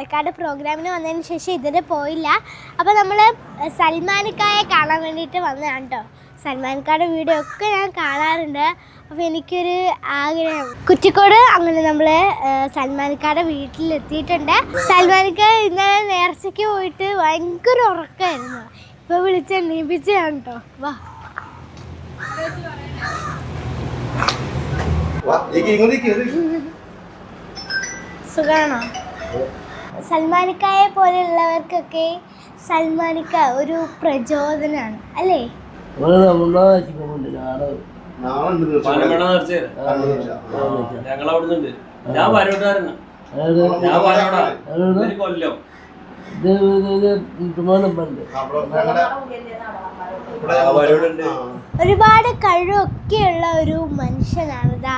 പാലക്കാട് പ്രോഗ്രാമിന് വന്നതിന് ശേഷം ഇതുവരെ പോയില്ല. അപ്പോൾ നമ്മൾ സൽമാനിക്കായെ കാണാൻ വേണ്ടിയിട്ട് വന്നതാണ് കേട്ടോ. സൽമാനിക്കായുടെ വീഡിയോ ഒക്കെ ഞാൻ കാണാറുണ്ട്. അപ്പോൾ എനിക്കൊരു ആഗ്രഹം, കുറ്റിക്കോട് അങ്ങനെ നമ്മൾ സൽമാനിക്കായുടെ വീട്ടിലെത്തിയിട്ടുണ്ട്. സൽമാനിക്ക ഇന്നലെ നേർച്ചയ്ക്ക് പോയിട്ട് ഭയങ്കര ഉറക്കമായിരുന്നു. ഇപ്പോൾ വിളിച്ച് എണ്ണീപ്പിച്ചതാണ് കേട്ടോ. വാ സുഖാണോ? സൽമാനിക്കായെ പോലെയുള്ളവർക്കൊക്കെ സൽമാനിക്ക ഒരു പ്രചോദനമാണ് അല്ലേ? ഒരുപാട് കഴിവൊക്കെയുള്ള ഒരു മനുഷ്യനാണിതാ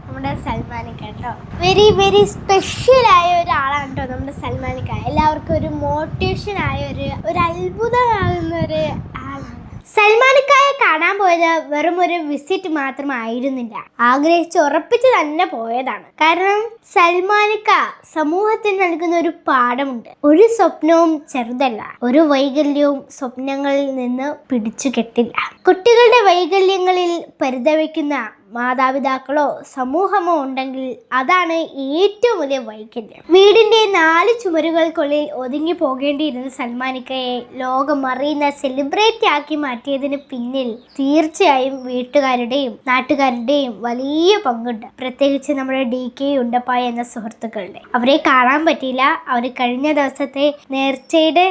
നമ്മുടെ സൽമാനിക്ക കേട്ടോ. വെരി വെരി സ്പെഷ്യലായ ഒരാളാണ് കേട്ടോ നമ്മുടെ സൽമാനിക്ക. എല്ലാവർക്കും ഒരു മോട്ടിവേഷനായ ഒരു അത്ഭുതമാകുന്ന ഒരു ആളാണ്. സൽമാനിക്കായെ കാണാൻ പോയത് വെറും ഒരു വിസിറ്റ് മാത്രമായിരുന്നില്ല, ആഗ്രഹിച്ച് ഉറപ്പിച്ച് തന്നെ പോയതാണ്. കാരണം സൽമാനിക്ക സമൂഹത്തിന് നൽകുന്ന ഒരു പാഠമുണ്ട്. ഒരു സ്വപ്നവും ചെറുതല്ല, ഒരു വൈകല്യവും സ്വപ്നങ്ങളിൽ നിന്ന് പിടിച്ചു കെട്ടില്ല. കുട്ടികളുടെ വൈകല്യങ്ങളിൽ പരിതപിക്കുന്ന മാതാപിതാക്കളോ സമൂഹമോ ഉണ്ടെങ്കിൽ അതാണ് ഏറ്റവും വലിയ വൈകല്യം. വീടിന്റെ 4 ചുമരുകൾക്കുള്ളിൽ ഒതുങ്ങി പോകേണ്ടിയിരുന്ന സൽമാനിക്കയെ ലോകം അറിയുന്ന സെലിബ്രിറ്റി ആക്കി മാറ്റിയതിന് പിന്നിൽ തീർച്ചയായും വീട്ടുകാരുടെയും നാട്ടുകാരുടെയും വലിയ പങ്കുണ്ട്. പ്രത്യേകിച്ച് നമ്മുടെ DK ഉണ്ടപ്പായ എന്ന സുഹൃത്തുക്കളുടെ. അവരെ കാണാൻ പറ്റിയില്ല. അവർ കഴിഞ്ഞ ദിവസത്തെ നേർച്ചയുടെ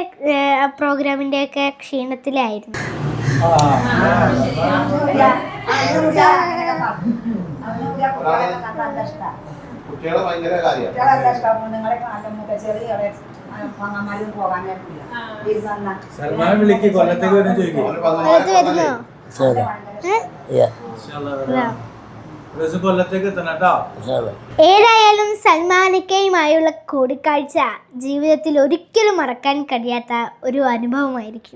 പ്രോഗ്രാമിന്റെ ഒക്കെ ക്ഷീണത്തിലായിരുന്നു. ഏതായാലും സൽമാനിക്കയുമായുള്ള കൂടിക്കാഴ്ച ജീവിതത്തിൽ ഒരിക്കലും മറക്കാൻ കഴിയാത്ത ഒരു അനുഭവമായിരിക്കും.